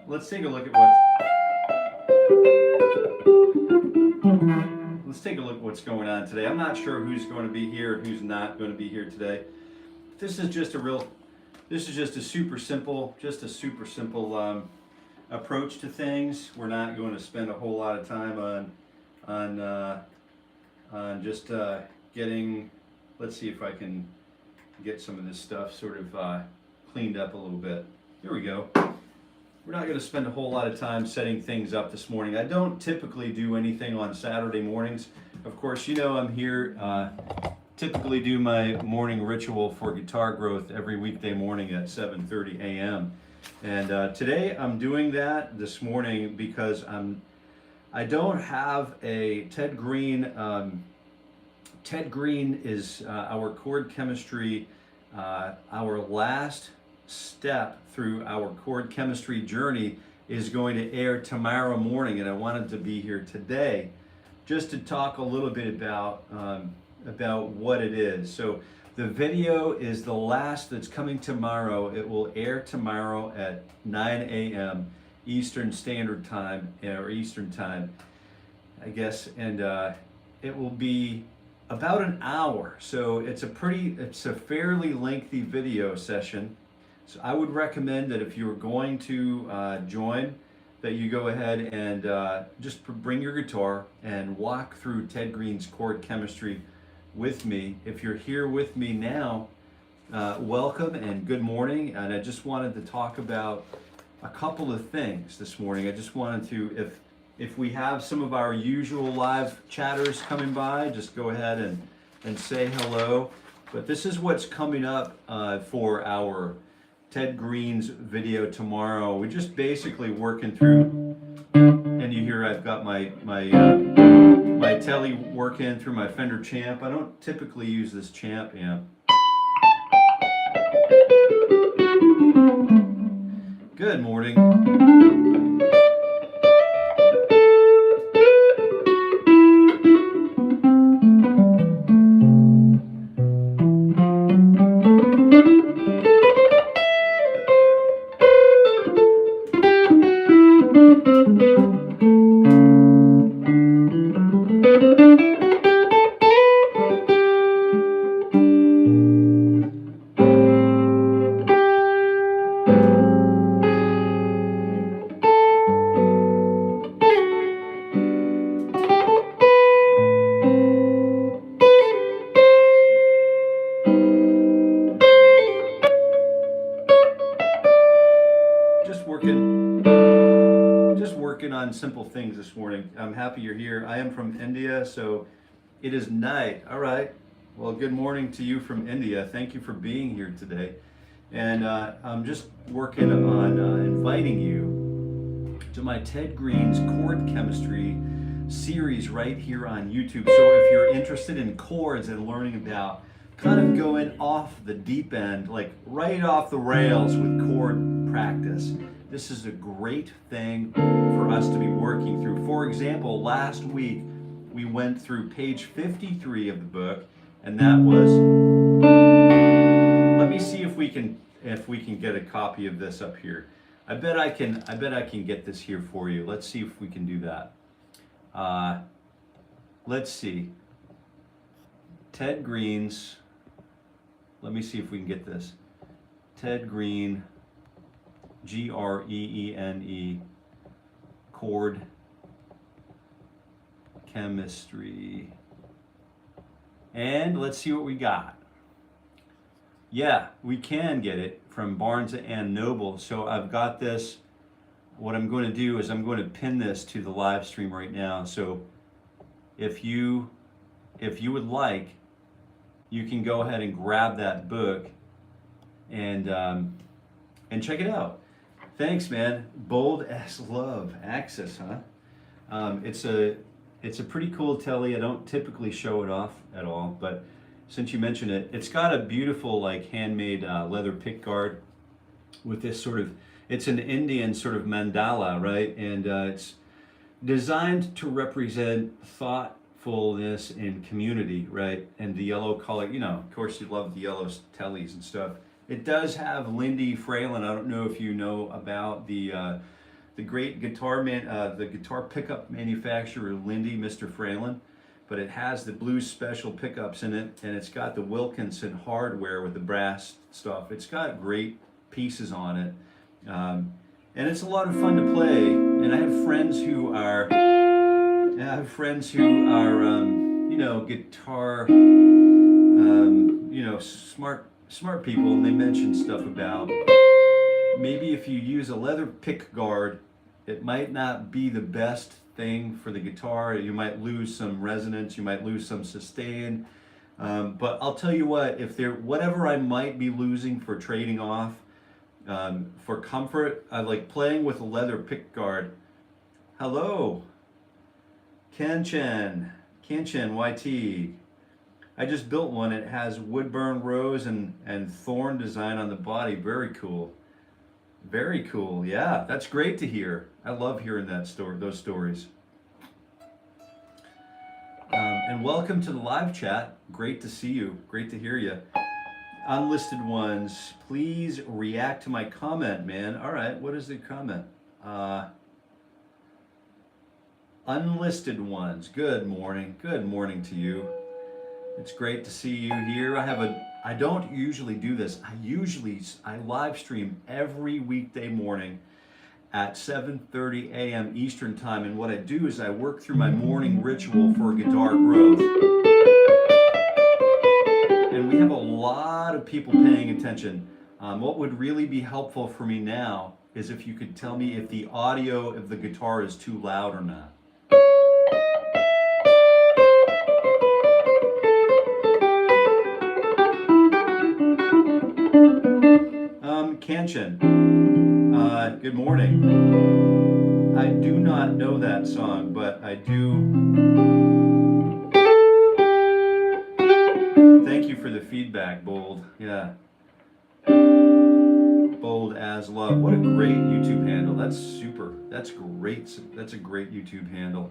Let's take a look at what's going on today. I'm not sure who's going to be here and who's not going to be here today. This is just a super simple approach to things. We're not going to spend a whole lot of time on just getting. Let's see if I can get some of this stuff sort of cleaned up a little bit. Here we go. We're not going to spend a whole lot of time setting things up this morning. I don't typically do anything on Saturday mornings. Of course, you know I'm here, typically do my morning ritual for guitar growth every weekday morning at 7:30 a.m. And today I'm doing that this morning because I don't have a Ted Greene. Ted Greene is our chord chemistry, our last step through our chord chemistry journey is going to air tomorrow morning, and I wanted to be here today just to talk a little bit about what it is. So the video is the last that's coming tomorrow. It will air tomorrow at 9 a.m. Eastern Standard Time, or Eastern Time, I guess, and it will be about an hour. So it's a fairly lengthy video session. So I would recommend that if you're going to join, that you go ahead and just bring your guitar and walk through Ted Greene's chord chemistry with me. If you're here with me now, welcome and good morning. And I just wanted to talk about a couple of things this morning. I just wanted to, if we have some of our usual live chatters coming by, just go ahead and say hello. But this is what's coming up for our Ted Greene's video tomorrow. We're just basically working through, and you hear I've got my telly working through my Fender Champ. I don't typically use this Champ amp. Good morning. Just working on simple things this morning. I'm happy you're here. I am from India, so it is night. All right. Well, good morning to you from India. Thank you for being here today. And I'm just working on inviting you to my Ted Greene's Chord Chemistry series right here on YouTube. So if you're interested in chords and learning about kind of going off the deep end, like right off the rails with chord practice, this is a great thing for us to be working through. For example, last week we went through page 53 of the book, and that was, let me see if we can get a copy of this up here. I bet I can get this here for you. Let's see if we can do that. Let's see. Ted Greene's, let me see if we can get this. Ted Greene, Greene, chord chemistry. And let's see what we got. Yeah, we can get it from Barnes and Noble. So I've got this. What I'm going to do is I'm going to pin this to the live stream right now. So if you would like, you can go ahead and grab that book and check it out. Thanks, man. Bold as Love, Access, huh? It's a pretty cool telly. I don't typically show it off at all, but since you mentioned it, it's got a beautiful like handmade leather pick guard with this sort of, it's an Indian sort of mandala, right? And it's designed to represent thoughtfulness and community, right? And the yellow color, you know, of course you love the yellow tellies and stuff. It does have Lindy Fralin. I don't know if you know about the great the guitar pickup manufacturer Lindy, Mr. Fralin, but it has the Blues Special pickups in it, and it's got the Wilkinson hardware with the brass stuff. It's got great pieces on it, and it's a lot of fun to play. And I have friends who are, you know, guitar, you know, smart people, and they mention stuff about maybe if you use a leather pick guard, it might not be the best thing for the guitar. You might lose some resonance, you might lose some sustain. But I'll tell you what, if whatever I might be losing for trading off, for comfort, I like playing with a leather pick guard. Hello, Ken-Chen YT. I just built one. It has woodburn rose and thorn design on the body. Very cool. Very cool. Yeah, that's great to hear. I love hearing those stories. And welcome to the live chat. Great to see you. Great to hear you. Unlisted ones, please react to my comment, man. All right, what is the comment? Unlisted ones, good morning. Good morning to you. It's great to see you here. I don't usually do this. I live stream every weekday morning at 7:30 a.m. Eastern time, and what I do is I work through my morning ritual for guitar growth. And we have a lot of people paying attention. What would really be helpful for me now is if you could tell me if the audio of the guitar is too loud or not. Kanchan, good morning. I do not know that song, but I do. Thank you for the feedback, Bold. Yeah. Bold as love. What a great YouTube handle. That's super. That's great. That's a great YouTube handle.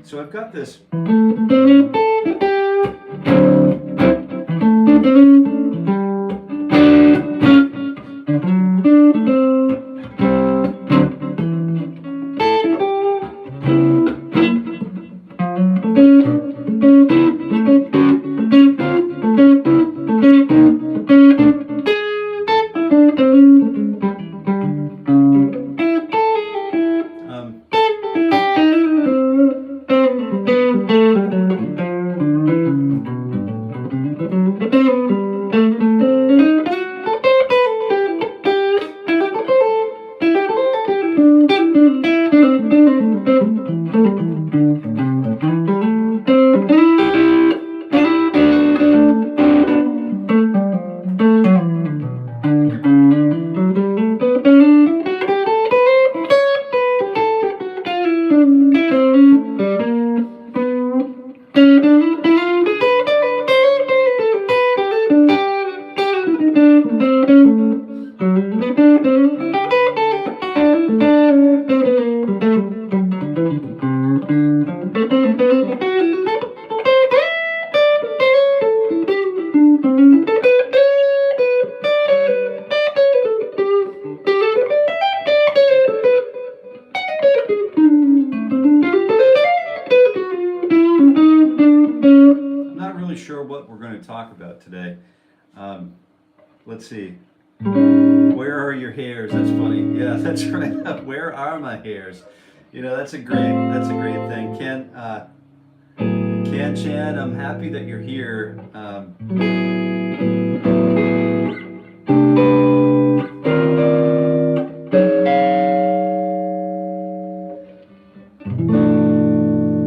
So I've got this. Talk about today. Let's see. Where are your hairs? That's funny. Yeah, that's right. Where are my hairs? You know, that's a great thing. Ken Chan, I'm happy that you're here.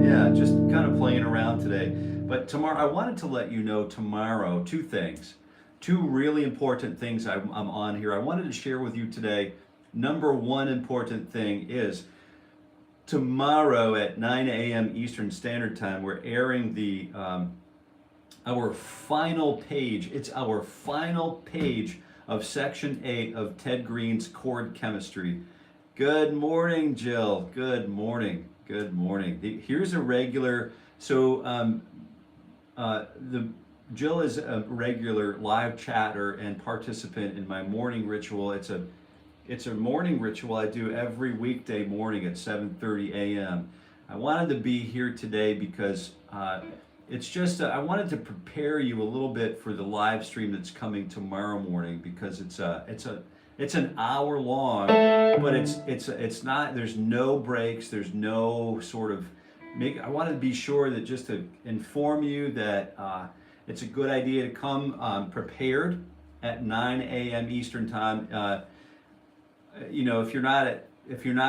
Yeah, just kind of playing around today. But tomorrow, I wanted to let you know tomorrow two things. Two really important things I'm on here. I wanted to share with you today. Number one important thing is tomorrow at 9 a.m. Eastern Standard Time, we're airing our final page. It's our final page of Section 8 of Ted Greene's Chord Chemistry. Good morning, Jill. Good morning. Good morning. Here's a regular, so Jill is a regular live chatter and participant in my morning ritual. It's a morning ritual I do every weekday morning at 7:30 a.m. I wanted to be here today because it's just I wanted to prepare you a little bit for the live stream that's coming tomorrow morning, because it's an hour long, but it's not, there's no breaks, there's no sort of I wanted to be sure that just to inform you that it's a good idea to come prepared at 9 a.m. Eastern time. You know, if you're not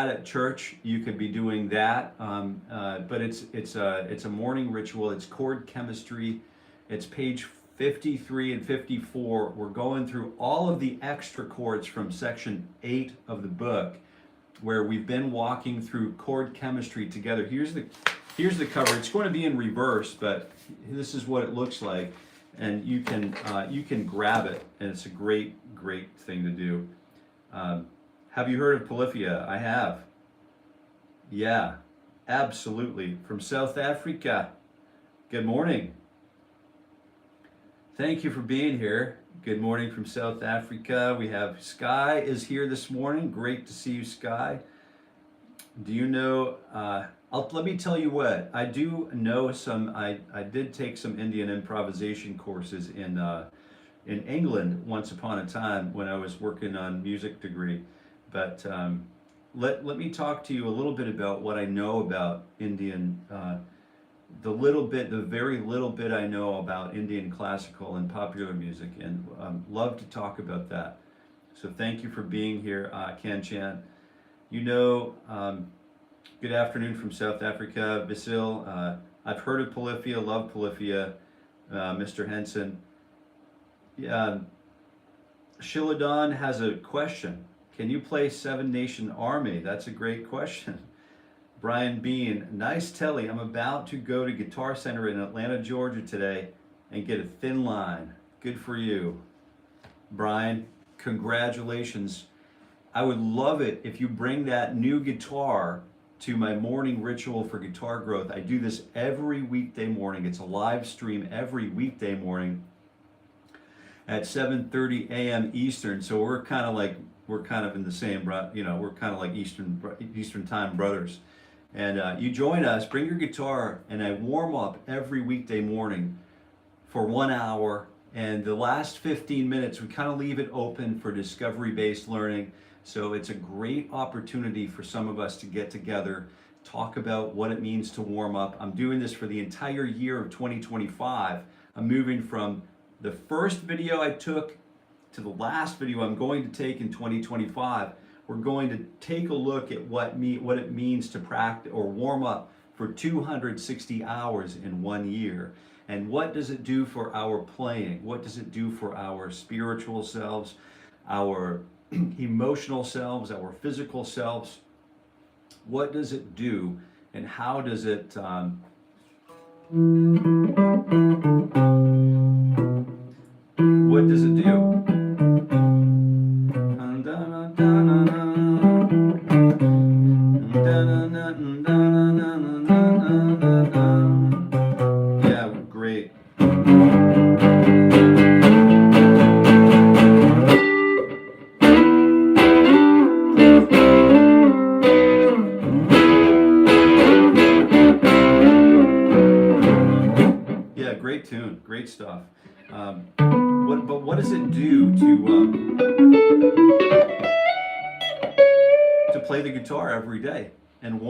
at church, you could be doing that. But it's a morning ritual. It's chord chemistry. It's page 53 and 54. We're going through all of the extra chords from section 8 of the book, where we've been walking through chord chemistry together. Here's the cover. It's going to be in reverse, but this is what it looks like, and you can grab it, and it's a great thing to do. Have you heard of Polyphia? I have. Yeah, absolutely. From South Africa. Good morning. Thank you for being here. Good morning from South Africa. We have Sky is here this morning. Great to see you, Sky. Do you know, let me tell you what, I do know some, I did take some Indian improvisation courses in England once upon a time when I was working on music degree. But let me talk to you a little bit about what I know about Indian, the very little bit I know about Indian classical and popular music, and love to talk about that. So thank you for being here, Ken Chan. You know, good afternoon from South Africa, Basil. I've heard of Polyphia, love Polyphia, Mr. Henson. Yeah, Shiladon has a question. Can you play Seven Nation Army? That's a great question. Brian Bean, nice telly. I'm about to go to Guitar Center in Atlanta, Georgia today and get a thin line. Good for you. Brian, congratulations. I would love it if you bring that new guitar to my morning ritual for guitar growth. I do this every weekday morning. It's a live stream every weekday morning at 7:30 a.m. Eastern. So we're kind of in the same, you know, we're kind of like Eastern time brothers. And you join us, bring your guitar, and I warm up every weekday morning for 1 hour. And the last 15 minutes, we kind of leave it open for discovery-based learning. So it's a great opportunity for some of us to get together, talk about what it means to warm up. I'm doing this for the entire year of 2025. I'm moving from the first video I took to the last video I'm going to take in 2025. We're going to take a look at what it means to practice or warm up for 260 hours in 1 year. And what does it do for our playing? What does it do for our spiritual selves, our emotional selves, our physical selves? What does it do, and how does it what does it do? Yeah, great. Yeah, great tune, great stuff. But what does it do to play the guitar every day and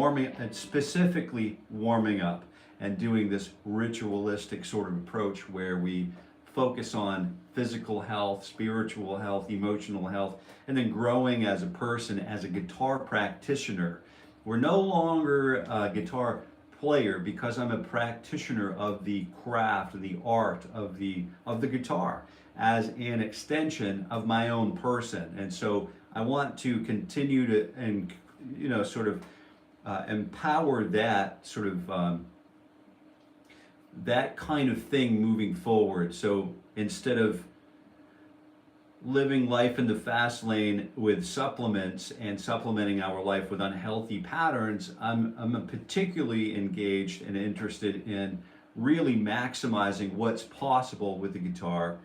specifically warming up and doing this ritualistic sort of approach where we focus on physical health, spiritual health, emotional health, and then growing as a person, as a guitar practitioner. We're no longer a guitar player because I'm a practitioner of the craft, the art of the guitar as an extension of my own person. And so I want to continue to, and you know, sort of empower that sort of that kind of thing moving forward. So instead of living life in the fast lane with supplements and supplementing our life with unhealthy patterns, I'm particularly engaged and interested in really maximizing what's possible with the guitar,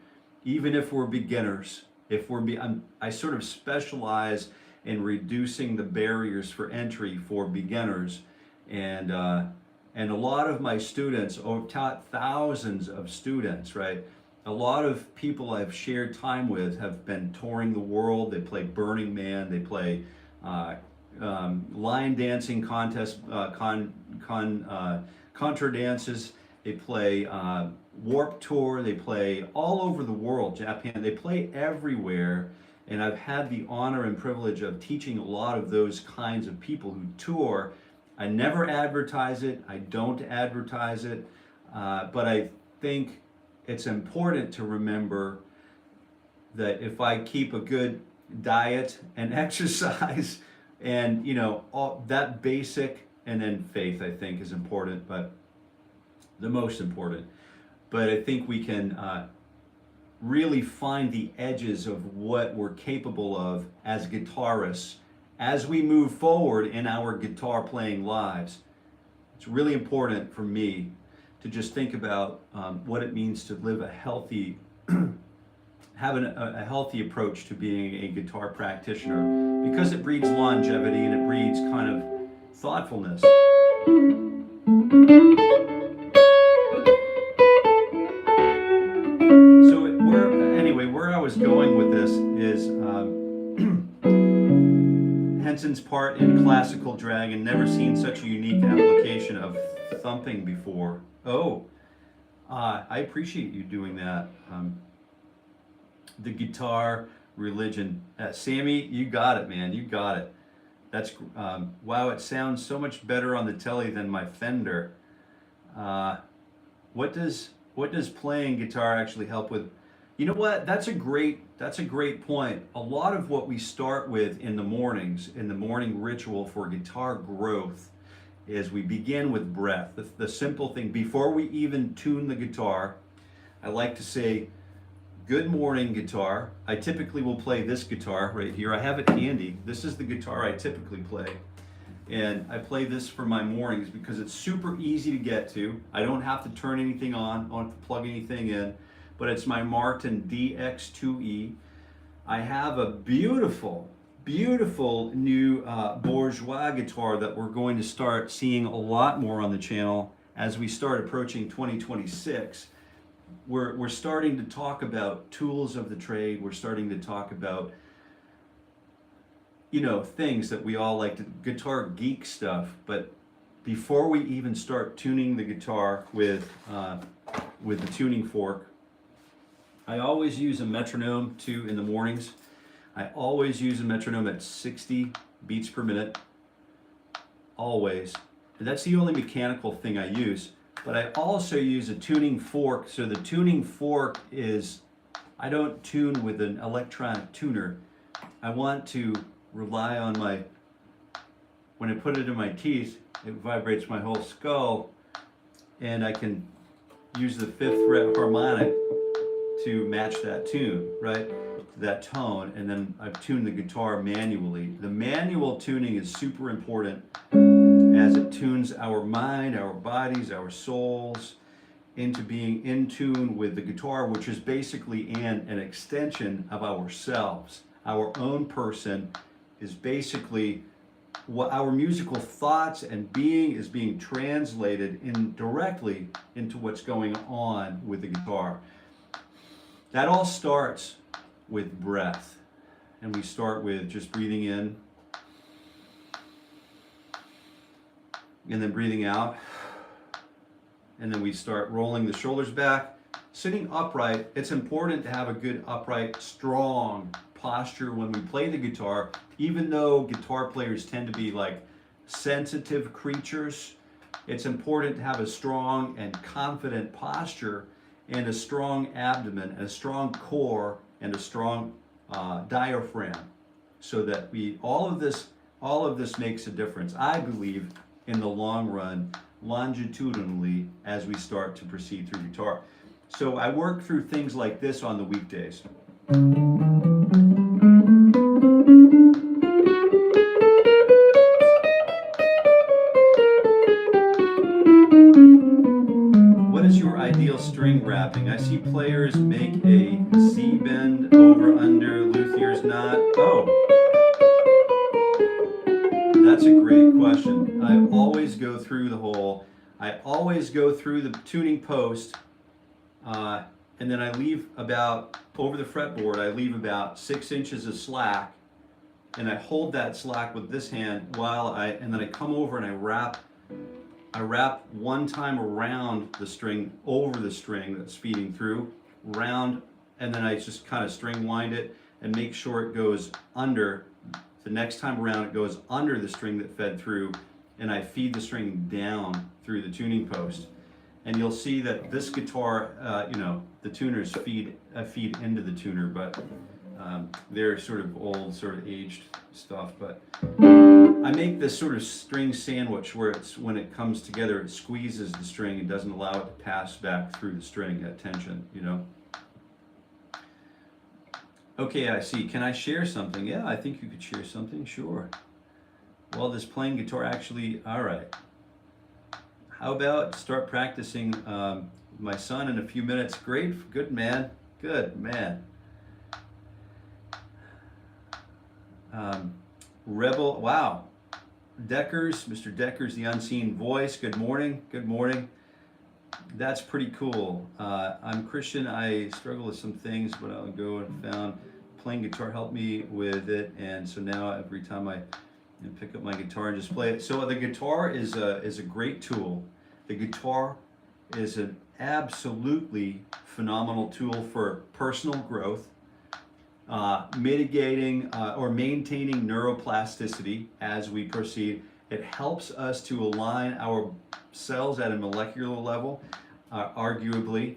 even if we're beginners. I sort of specialize in reducing the barriers for entry for beginners, and a lot of my students, I've taught thousands of students, right? A lot of people I've shared time with have been touring the world. They play Burning Man, they play line dancing contests, contra dances, they play Warped Tour, they play all over the world, Japan, they play everywhere. And I've had the honor and privilege of teaching a lot of those kinds of people who tour. I never advertise it, I don't advertise it, but I think it's important to remember that if I keep a good diet and exercise and, you know, all that basic, and then faith, I think, is important, but the most important. But I think we can really find the edges of what we're capable of as guitarists as we move forward in our guitar playing lives. It's really important for me to just think about what it means to live a healthy, have a healthy approach to being a guitar practitioner, because it breeds longevity and it breeds kind of thoughtfulness. Where I was going with this is Henson's part in classical drag, and never seen such a unique application of thumping before. Oh, I appreciate you doing that. The guitar religion. Sammy, you got it, man. You got it. That's wow. It sounds so much better on the telly than my Fender. What does playing guitar actually help with? You know what? That's a great point. A lot of what we start with in the mornings, in the morning ritual for guitar growth, is we begin with breath. The simple thing, before we even tune the guitar, I like to say, good morning, guitar. I typically will play this guitar right here. I have it handy. This is the guitar I typically play. And I play this for my mornings because it's super easy to get to. I don't have to turn anything on. I don't have to plug anything in. But it's my Martin DX2E. I have a beautiful, beautiful new bourgeois guitar that we're going to start seeing a lot more on the channel as we start approaching 2026. We're starting to talk about tools of the trade. We're starting to talk about, you know, things that we all like, to guitar geek stuff. But before we even start tuning the guitar with the tuning fork, I always use a metronome too in the mornings. I always use a metronome at 60 beats per minute. Always. And that's the only mechanical thing I use. But I also use a tuning fork. So the tuning fork is, I don't tune with an electronic tuner. I want to rely on when I put it in my teeth, it vibrates my whole skull, and I can use the 5th fret harmonic to match that tune, right? That tone, and then I've tuned the guitar manually. The manual tuning is super important as it tunes our mind, our bodies, our souls into being in tune with the guitar, which is basically an extension of ourselves. Our own person is basically what our musical thoughts and being is being translated directly into what's going on with the guitar. That all starts with breath, and we start with just breathing in and then breathing out, and then we start rolling the shoulders back, sitting upright. It's important to have a good upright, strong posture when we play the guitar. Even though guitar players tend to be like sensitive creatures, it's important to have a strong and confident posture and a strong abdomen, and a strong core, and a strong diaphragm, so that all of this makes a difference, I believe, in the long run, longitudinally, as we start to proceed through guitar. So I work through things like this on the weekdays. bend, over, under, luthier's knot. Oh, that's a great question. I always go through the whole, I always go through the tuning post, and then I leave about, over the fretboard, I leave about 6 inches of slack, and I hold that slack with this hand and then I come over and I wrap one time around the string, over the string that's feeding through, round, and then I just kind of string wind it and make sure it goes under. The next time around it goes under the string that fed through, and I feed the string down through the tuning post. And you'll see that this guitar, the tuners feed into the tuner, but they're sort of old, sort of aged stuff. But I make this sort of string sandwich where when it comes together, it squeezes the string and doesn't allow it to pass back through the string at tension, Okay, I see. Can I share something? Yeah, I think you could share something, sure. Well, this playing guitar actually, all right. How about start practicing my son in a few minutes? Great, good man, good man. Rebel, wow. Mr. Deckers, the unseen voice, good morning, good morning. That's pretty cool. I'm Christian, I struggle with some things, but I'll go and found playing guitar helped me with it, and so now every time I pick up my guitar and just play it. So the guitar is a great tool. The guitar is an absolutely phenomenal tool for personal growth, mitigating or maintaining neuroplasticity as we proceed. It helps us to align our cells at a molecular level, arguably,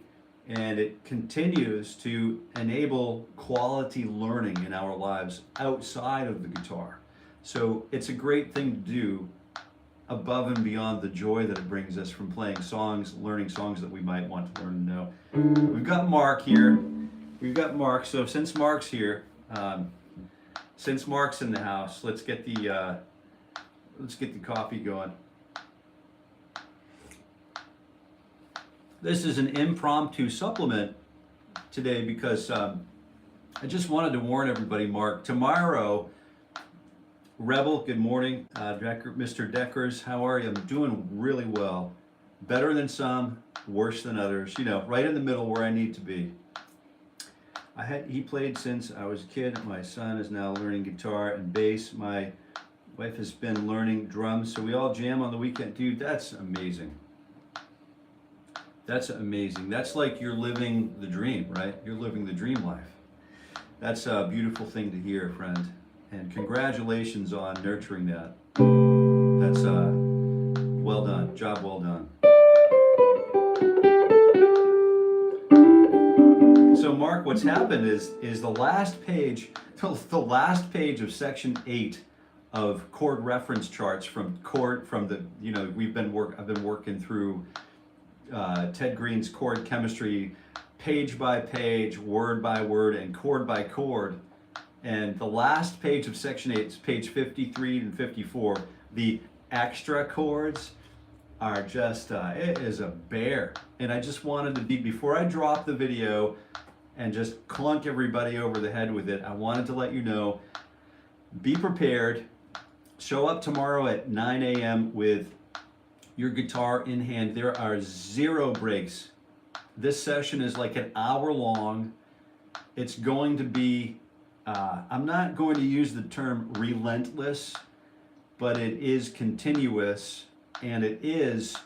and it continues to enable quality learning in our lives outside of the guitar. So it's a great thing to do above and beyond the joy that it brings us from playing songs, learning songs that we might want to learn and know. We've got Mark here. We've got Mark. So since Mark's here, since Mark's in the house, let's get the coffee going. This is an impromptu supplement today because I just wanted to warn everybody, Mark, tomorrow, Rebel, good morning. Mr. Deckers, how are you? I'm doing really well. Better than some, worse than others. Right in the middle where I need to be. He played since I was a kid. My son is now learning guitar and bass. My wife has been learning drums, so we all jam on the weekend. Dude, that's amazing. That's amazing. That's like you're living the dream, right? You're living the dream life. That's a beautiful thing to hear, friend. And congratulations on nurturing that. That's well done. Job well done. So Mark, what's happened is the last page of section 8 of chord reference charts I've been working through Ted Greene's Chord Chemistry, page by page, word by word, and chord by chord. And the last page of section 8 is page 53 and 54. The extra chords are just, it is a bear. And I just wanted to before I drop the video and just clunk everybody over the head with it, I wanted to let you know, be prepared. Show up tomorrow at 9 a.m. with your guitar in hand. There are 0 breaks. This session is like an hour long. It's going to be, I'm not going to use the term relentless, but it is continuous, and it is,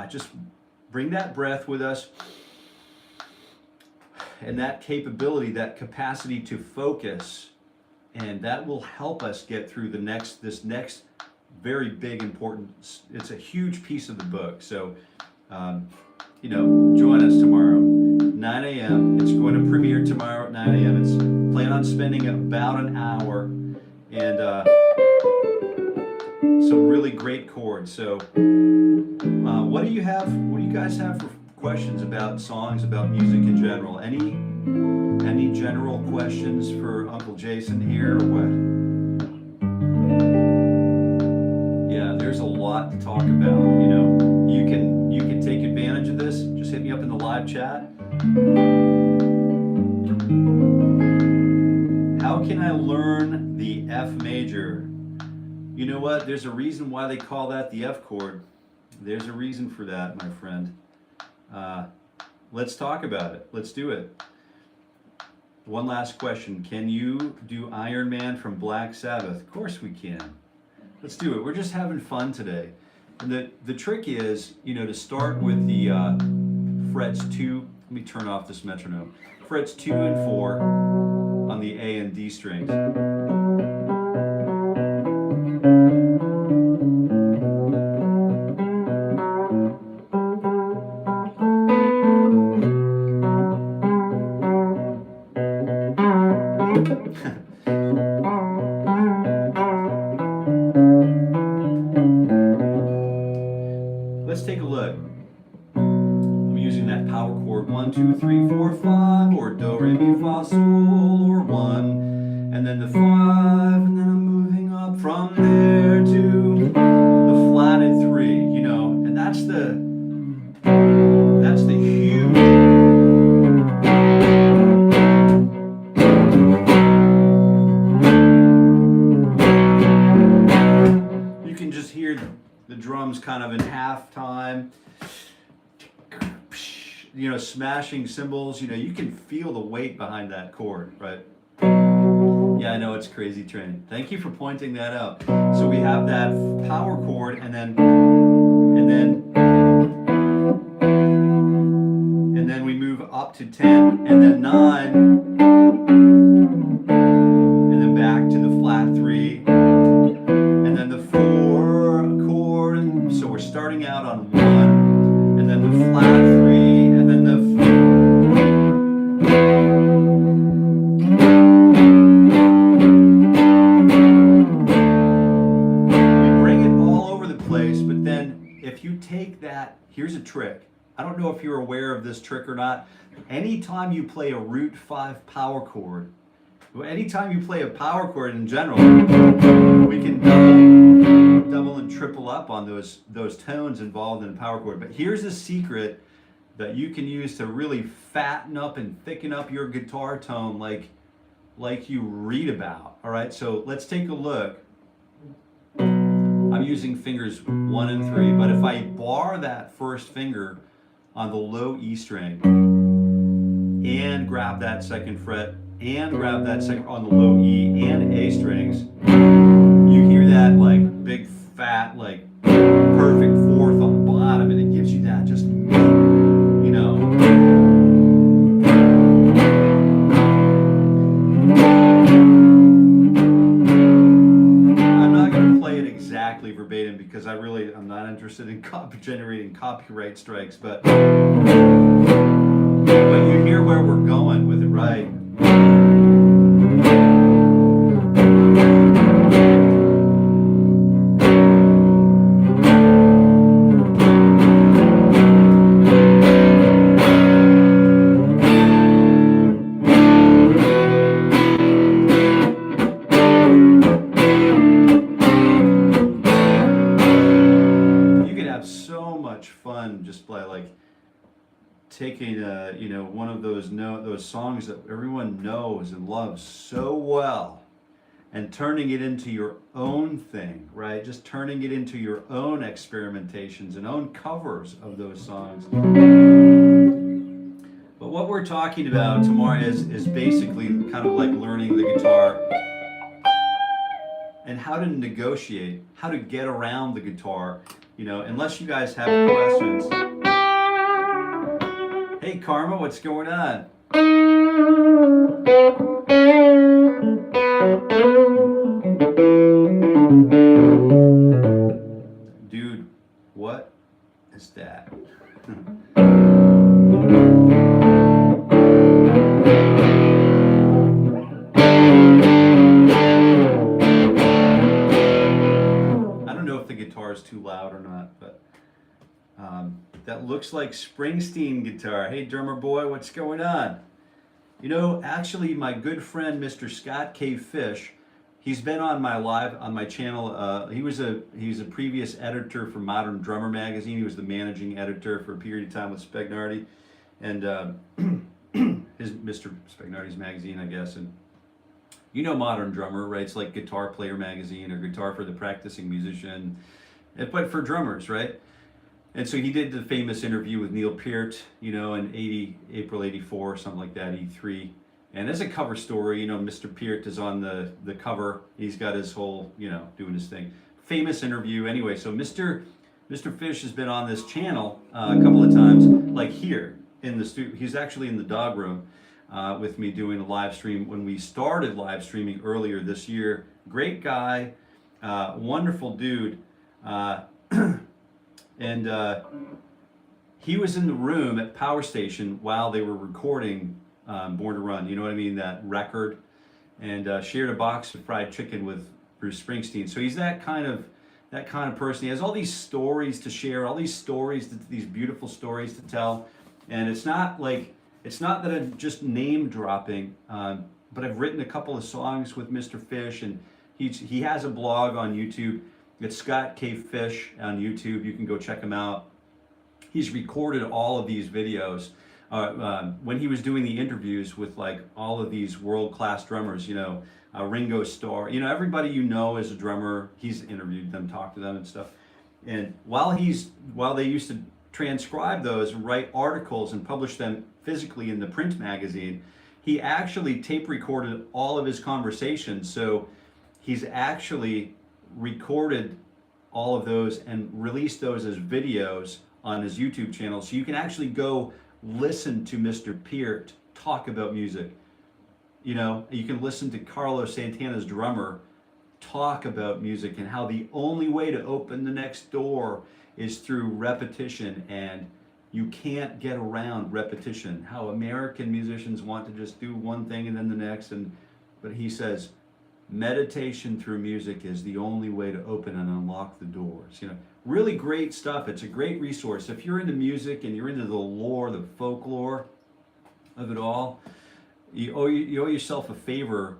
just bring that breath with us, and that capability, that capacity to focus, and that will help us get through this next very big, important, it's a huge piece of the book. So, join us tomorrow, 9 a.m. It's going to premiere tomorrow at 9 a.m. It's plan on spending about an hour, and some really great chords. So, what do you guys have for questions about songs, about music in general? Any general questions for Uncle Jason here, or what? There's a lot to talk about. You can take advantage of this. Just hit me up in the live chat. learn the F major. You know what? There's a reason why they call that the F chord. There's a reason for that, my friend. Let's talk about it. Let's do it. One last question. Can you do Iron Man from Black Sabbath? Of course we can. Let's do it. We're just having fun today. And the trick is, you know, to start with the frets 2. Let me turn off this metronome. Frets 2 and 4 on the A and D strings. Let's take a look. I'm using that power chord 1, 2, 3, 4, 5, or do, re, mi, fa, sol, or 1, and then the 5, and then I'm moving up from there to the flatted 3, you know, and that's the huge. You can just hear the drums kind of in half time, you know, smashing cymbals. You know, you can feel the weight behind that chord, right? Yeah, I know, it's crazy training. Thank you for pointing that out. So we have that power chord, and then we move up to 10, and then 9, and then back to the flat 3, and then the 4 chord. So we're starting out on 1, and then the flat 3, and then the we bring it all over the place. But then if you take that, here's a trick. I don't know if you're aware of this trick or not. Anytime you play a root 5 power chord, anytime you play a power chord in general, we can double and triple up on those tones involved in a power chord. But here's a secret that you can use to really fatten up and thicken up your guitar tone like you read about. All right, so let's take a look. I'm using fingers 1 and 3, but if I bar that first finger on the low E string and grab that second fret and grab that second on the low E and A strings, you hear that like big fat like perfect 4th on the bottom, and it gives you that just, you know. I'm not going to play it exactly verbatim because I'm not interested in generating copyright strikes, but you hear where we're going with it, right? Just by like taking you know, one of those songs that everyone knows and loves so well and turning it into your own thing, right? Just turning it into your own experimentations and own covers of those songs. But what we're talking about tomorrow is basically kind of like learning the guitar and how to negotiate, how to get around the guitar. You know, unless you guys have questions. Hey Karma, what's going on? Dude, what is that? Is too loud or not, but that looks like Springsteen guitar. Hey drummer boy, what's going on? You know, actually my good friend Mr. Scott K. Fish, he's been on my channel. He was a previous editor for Modern Drummer magazine. He was the managing editor for a period of time with Spagnardi and his Mr. Spagnardi's magazine, I guess. And You know Modern Drummer, right? It's like Guitar Player Magazine or Guitar for the Practicing Musician, but for drummers, right? And so he did the famous interview with Neil Peart, you know, in April 84, or something like that, 83. And as a cover story, you know, Mr. Peart is on the cover. He's got his whole, you know, doing his thing. Famous interview anyway. So Mr. Fish has been on this channel a couple of times, like here in the studio. He's actually in the dog room with me doing a live stream when we started live streaming earlier this year. Great guy, wonderful dude. And he was in the room at Power Station while they were recording Born to Run, you know what I mean, that record, and shared a box of fried chicken with Bruce Springsteen. So he's that kind of person. He has all these stories to share, all these stories, these beautiful stories to tell. And it's not that I'm just name dropping, but I've written a couple of songs with Mr. Fish, and he has a blog on YouTube. It's Scott K. Fish on YouTube. You can go check him out. He's recorded all of these videos when he was doing the interviews with like all of these world-class drummers, you know, Ringo Starr, you know, everybody you know as a drummer, he's interviewed them, talked to them and stuff. And while they used to transcribe those, write articles and publish them physically in the print magazine, he actually tape recorded all of his conversations. So he's actually recorded all of those and released those as videos on his YouTube channel. So you can actually go listen to Mr. Peart talk about music. You know, you can listen to Carlos Santana's drummer talk about music and how the only way to open the next door is through repetition, and you can't get around repetition. How American musicians want to just do one thing and then the next, but he says meditation through music is the only way to open and unlock the doors. You know, really great stuff. It's a great resource. If you're into music and you're into the lore, the folklore of it all, you owe yourself a favor,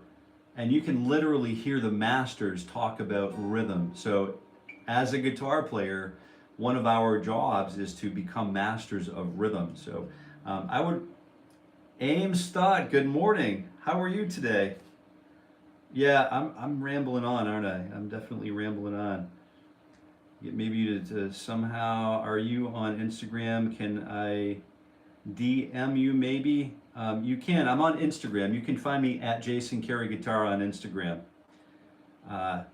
and you can literally hear the masters talk about rhythm. So as a guitar player, one of our jobs is to become masters of rhythm. So Ames Stott, good morning. How are you today? Yeah, I'm rambling on, aren't I? I'm definitely rambling on. Maybe you to somehow, are you on Instagram? Can I DM you maybe? You can, I'm on Instagram. You can find me at Jason Carey Guitar on Instagram. Well,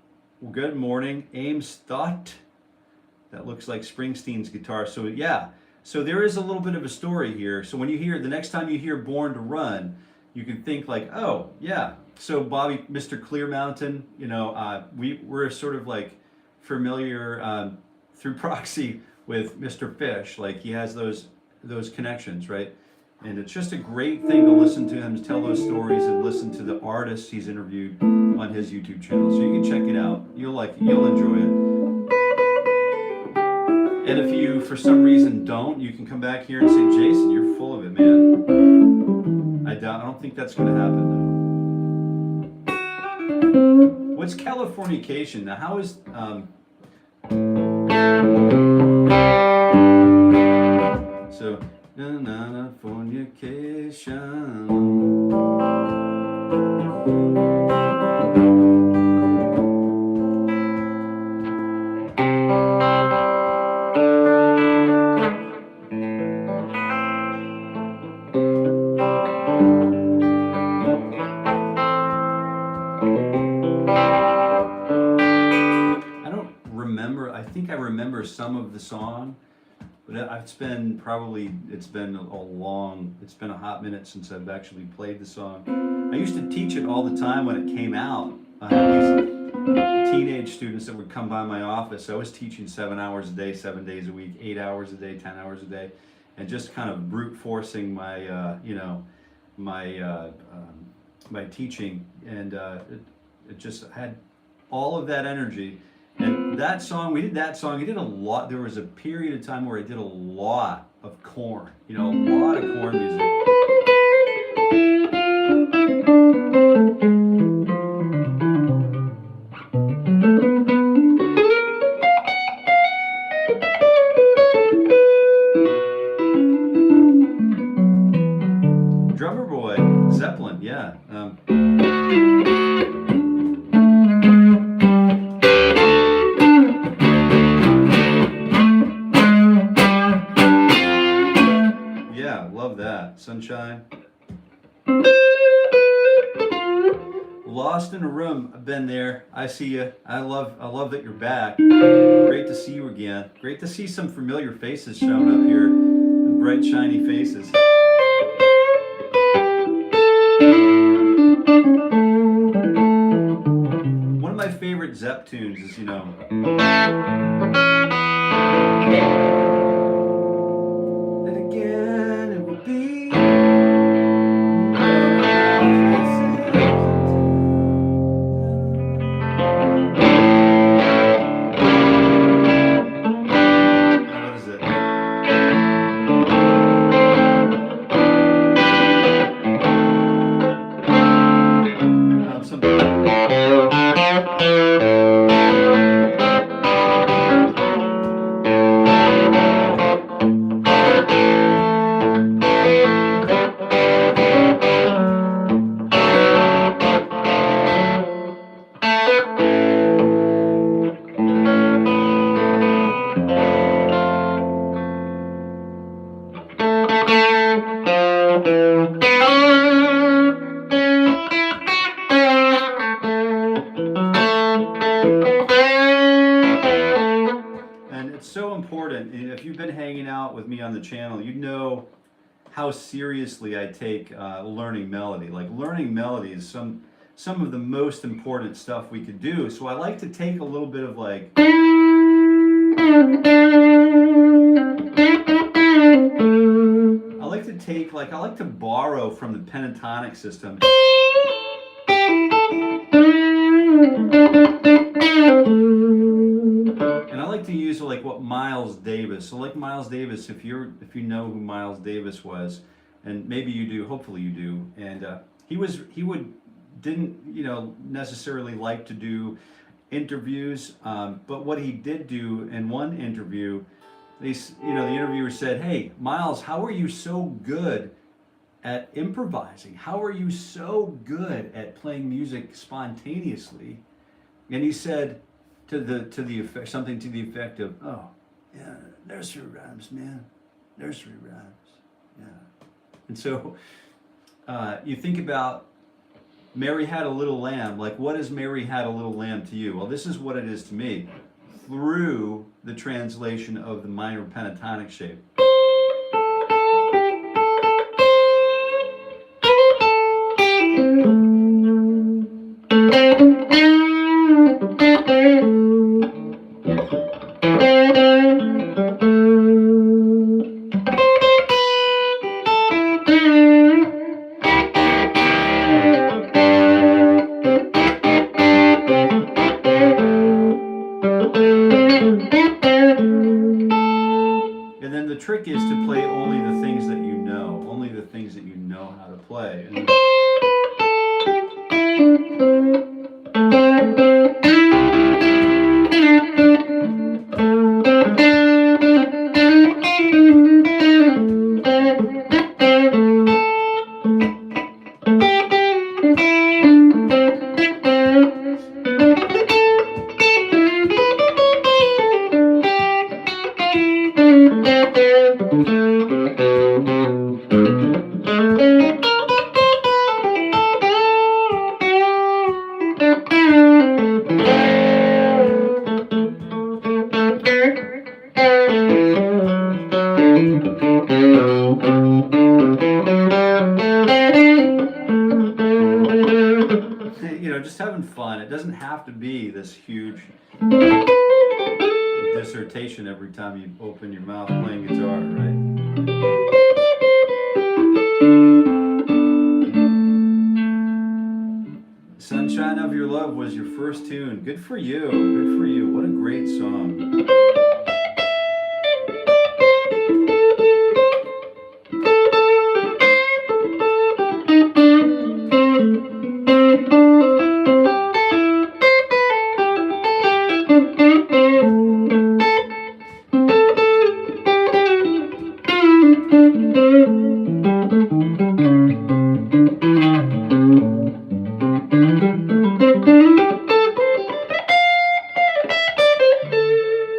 good morning, Ames Stott. That looks like Springsteen's guitar. So yeah, so there is a little bit of a story here. So when you hear, the next time you hear Born to Run, you can think like, oh yeah. So Bobby, Mr. Clear Mountain, you know, we're sort of like familiar through proxy with Mr. Fish. Like he has those connections, right? And it's just a great thing to listen to him tell those stories and listen to the artists he's interviewed on his YouTube channel. So you can check it out. You'll like it. You'll enjoy it. And if you, for some reason, don't, you can come back here and say, Jason, you're full of it, man. I don't think that's going to happen, though. What's Californication? Now, how is... so, fornication. I think I remember some of the song, but it's been a hot minute since I've actually played the song. I used to teach it all the time when it came out. I had these teenage students that would come by my office. I was teaching 7 hours a day, 7 days a week, 8 hours a day, 10 hours a day, and just kind of brute forcing my, my teaching, and it just had all of that energy. And that song, we did a lot. There was a period of time where I did a lot of Korn, you know, a lot of Korn music. Drummer Boy, Zeppelin, yeah. Lost in a Room. I've been there. I see you. I love that you're back. Great to see you again. Great to see some familiar faces showing up here. Bright, shiny faces. One of my favorite Zepp tunes is, you know, and again it will be. What is it? So important. And if you've been hanging out with me on the channel, you know how seriously I take learning melody. Like, learning melody is some of the most important stuff we could do. So I like to take a little bit of like, I like to borrow from the pentatonic system. And I like to use like what Miles Davis. So like Miles Davis, if you know who Miles Davis was, and maybe you do, hopefully you do, and didn't necessarily like to do interviews, but what he did do in one interview, the interviewer said, "Hey, Miles, how are you so good at improvising? How are you so good at playing music spontaneously?" And he said something to the effect of, "Oh, yeah, nursery rhymes, man, nursery rhymes, yeah." And so you think about Mary Had a Little Lamb. Like, what is Mary Had a Little Lamb to you? Well, this is what it is to me, through the translation of the minor pentatonic shape. And then the trick is to play only the things that you know how to play. And just having fun. It doesn't have to be this huge dissertation every time you open your mouth playing guitar, right? Sunshine of Your Love was your first tune. Good for you. Good for you. What a great song.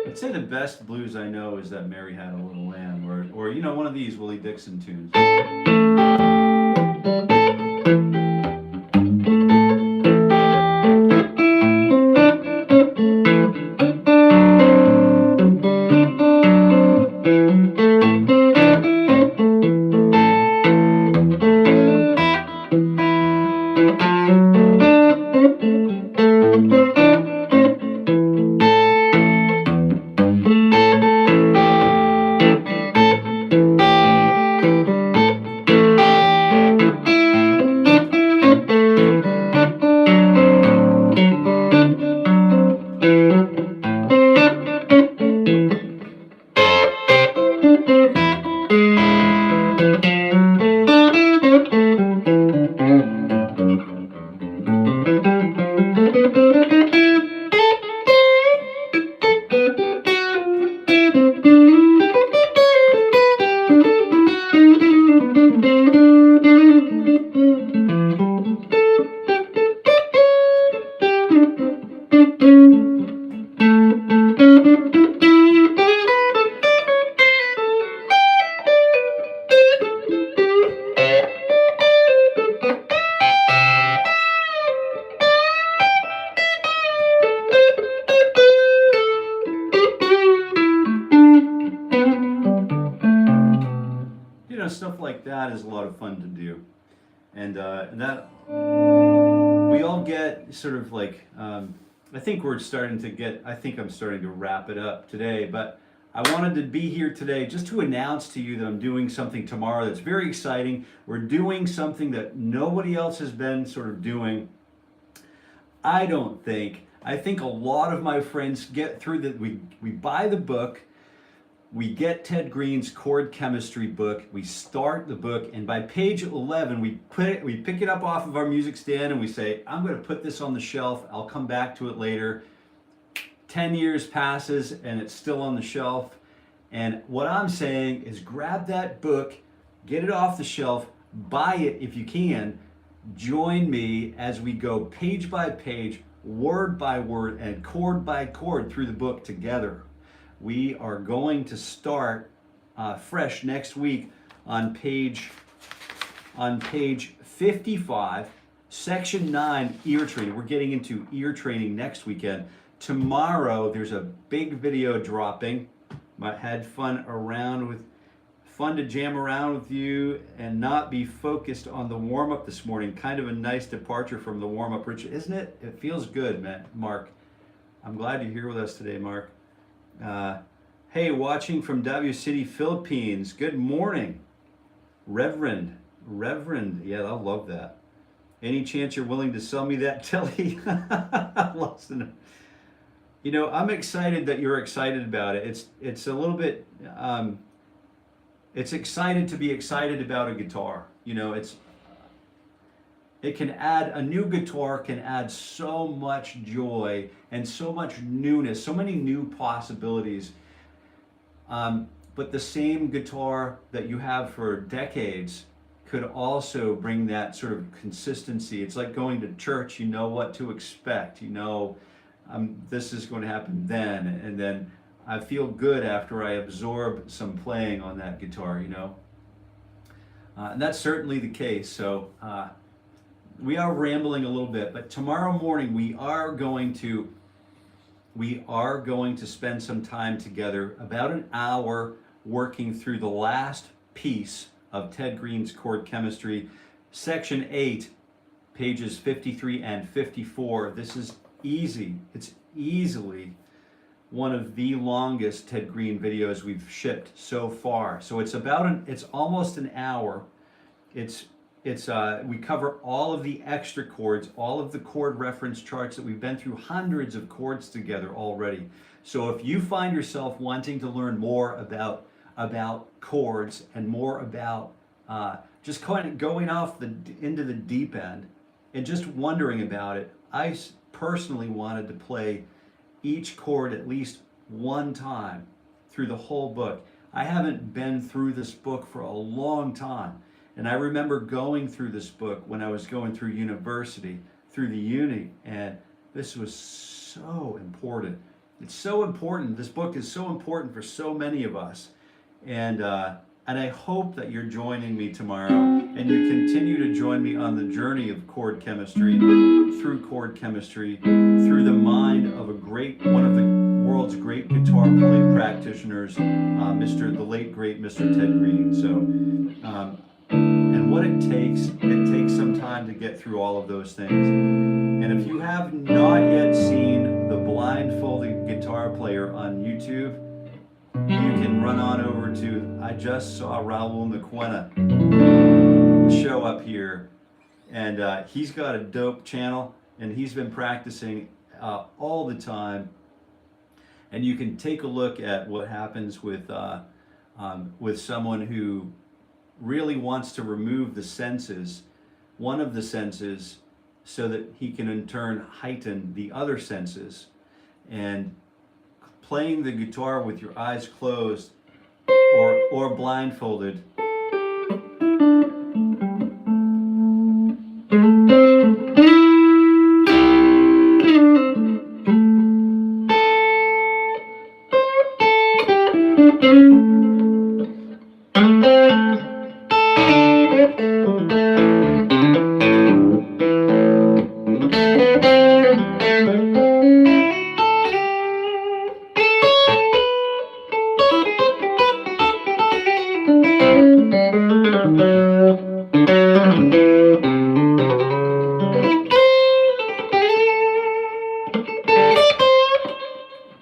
I'd say the best blues I know is that Mary Had a Little Lamb, or one of these Willie Dixon tunes. Stuff like that is a lot of fun to do, and that we all get sort of like I think I'm starting to wrap it up today, but I wanted to be here today just to announce to you that I'm doing something tomorrow that's very exciting. We're doing something that nobody else has been sort of doing. I think a lot of my friends get through that. We buy the book. We get Ted Greene's Chord Chemistry book, we start the book, and by page 11, we pick it up off of our music stand and we say, I'm going to put this on the shelf, I'll come back to it later. 10 years passes and it's still on the shelf. And what I'm saying is grab that book, get it off the shelf, buy it if you can, join me as we go page by page, word by word, and chord by chord through the book together. We are going to start fresh next week on page 55, section 9, ear training. We're getting into ear training next weekend. Tomorrow there's a big video dropping. I had fun to jam around with you and not be focused on the warm-up this morning. Kind of a nice departure from the warm-up, Rich, isn't it? It feels good, man. Mark, I'm glad you're here with us today, Mark. Hey, watching from W City, Philippines. Good morning. Reverend. Yeah, I love that. Any chance you're willing to sell me that telly? You know, I'm excited that you're excited about it. It's a little bit, it's excited to be excited about a guitar. You know, a new guitar can add so much joy and so much newness, so many new possibilities. But the same guitar that you have for decades could also bring that sort of consistency. It's like going to church, you know what to expect, you know, this is going to happen then, and then I feel good after I absorb some playing on that guitar, you know. And that's certainly the case. So we are rambling a little bit, but tomorrow morning we are going to spend some time together, about an hour, working through the last piece of Ted Greene's Chord Chemistry, section 8, pages 53 and 54. This is easy. It's easily one of the longest Ted Greene videos we've shipped so far. So it's almost an hour. We cover all of the extra chords, all of the chord reference charts that we've been through, hundreds of chords together already. So if you find yourself wanting to learn more about chords and more about just kind of going off into the deep end and just wondering about it, I personally wanted to play each chord at least one time through the whole book. I haven't been through this book for a long time. And I remember going through this book when I was going through university, through the uni, and this was so important. It's so important. This book is so important for so many of us. And I hope that you're joining me tomorrow and you continue to join me on the journey of chord chemistry, through the mind of one of the world's great guitar playing practitioners, the late great Mr. Ted Greene. So, and what it takes some time to get through all of those things. And if you have not yet seen the blindfolded guitar player on YouTube, you can run on over to, I just saw Raul Mequena show up here, and he's got a dope channel, and he's been practicing all the time. And you can take a look at what happens with someone who really wants to remove the senses, one of the senses, so that he can in turn heighten the other senses. And playing the guitar with your eyes closed or blindfolded,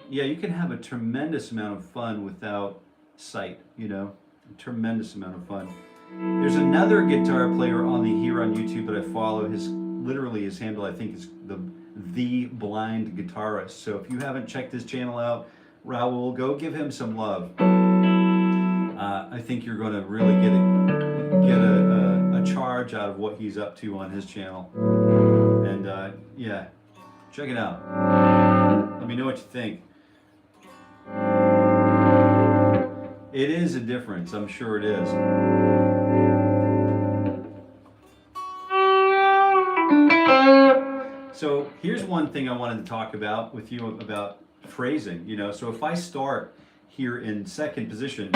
yeah, you can have a tremendous amount of fun without sight, you know, a tremendous amount of fun. There's another guitar player here on YouTube that I follow. Literally his handle, I think, is the Blind Guitarist. So if you haven't checked his channel out, Raul, go give him some love. I think you're going to really get a charge out of what he's up to on his channel. And yeah, check it out. Let me know what you think. It is a difference, I'm sure it is. So here's one thing I wanted to talk about with you about phrasing, you know. So if I start here in second position,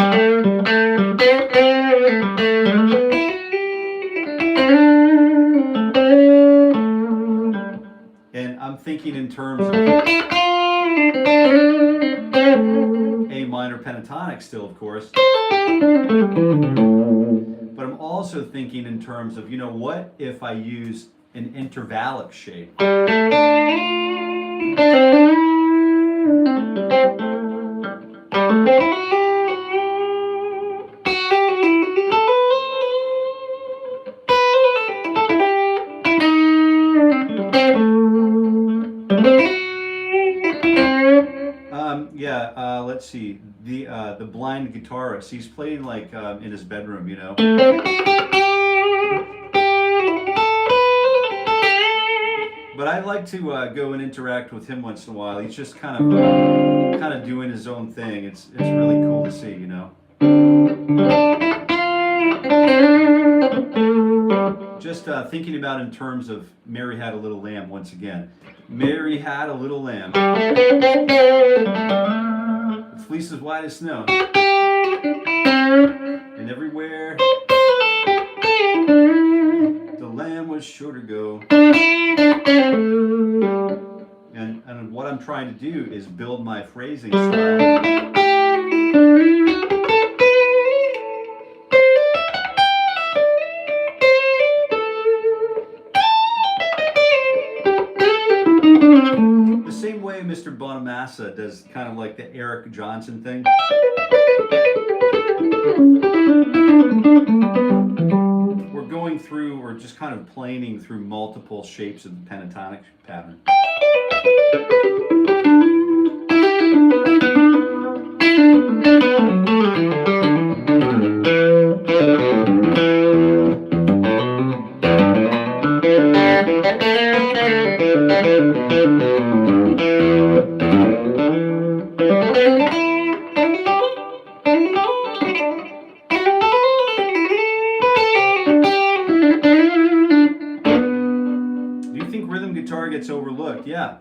and I'm thinking in terms of A minor pentatonic still, of course, but I'm also thinking in terms of, you know, what if I use an intervallic shape? Let's see, the blind guitarist, he's playing like in his bedroom, you know. But I like to go and interact with him once in a while. He's just kind of doing his own thing. It's really cool to see, you know. Just thinking about in terms of Mary Had a Little Lamb once again. Mary had a little lamb, with fleece as white as snow, and everywhere the lamb was sure to go. And what I'm trying to do is build my phrasing style. Mr. Bonamassa does kind of like the Eric Johnson thing. We're going through, or just kind of planing through multiple shapes of the pentatonic pattern. Gets overlooked. Yeah,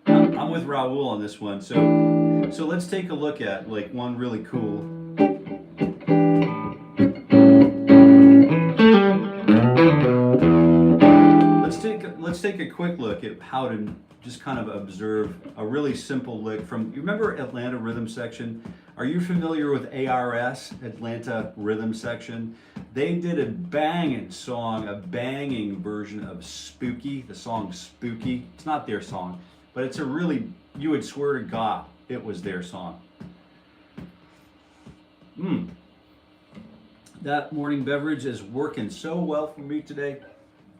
I'm with Raul on this one. So let's take a look at like one really cool. Let's take a quick look at how to just kind of observe a really simple lick from. You remember Atlanta Rhythm Section? Are you familiar with ARS, Atlanta Rhythm Section? They did a banging song, a banging version of Spooky, the song Spooky. It's not their song, but it's a really, you would swear to God it was their song. That morning beverage is working so well for me today.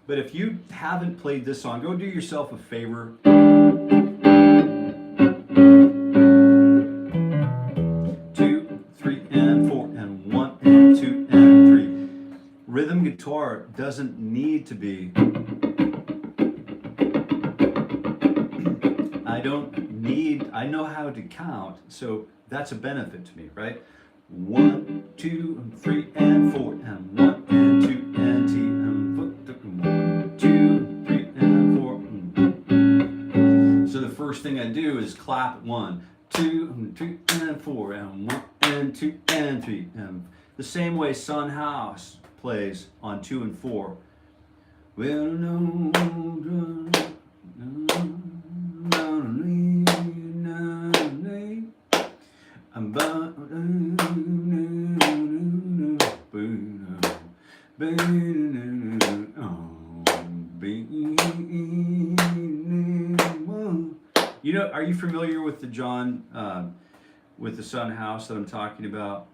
But if you haven't played this song, go do yourself a favor. 2, 3, and 4, and 1, and 2, and 3. Rhythm guitar doesn't need to be. I know how to count, so that's a benefit to me, right? 1, 2, and 3, and 4, and 1, and 2, and T, and 1, 2, 3, and 4. So the first thing I do is clap 1, 2, and 3, and 4, and 1, and 2, and 3. And the same way Son House plays on 2 and 4. Well, no, you know, are you familiar with the with the Son House that I'm talking about?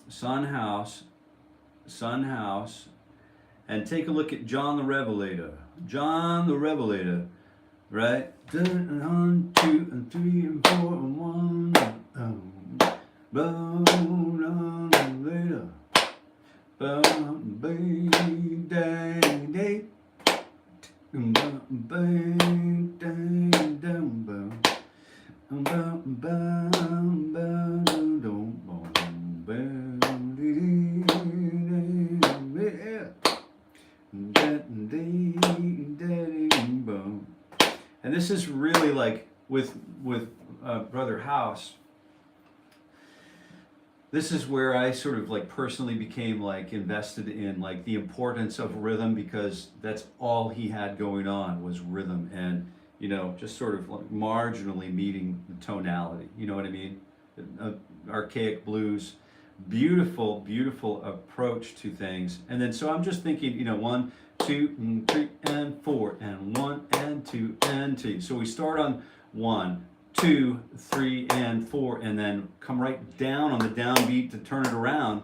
Son House, and take a look at John the Revelator. John the Revelator, right? 1, 2, and 3, and 4, and 1. Later. And this is really like with Brother House. This is where I sort of like personally became like invested in like the importance of rhythm, because that's all he had going on was rhythm, and you know, just sort of like marginally meeting the tonality. You know what I mean? Archaic blues, beautiful, beautiful approach to things. And then so I'm just thinking, you know, 1, 2, and 3, and 4, and 1, and 2, and 2. So we start on 1, 2, 3, and 4, and then come right down on the downbeat to turn it around.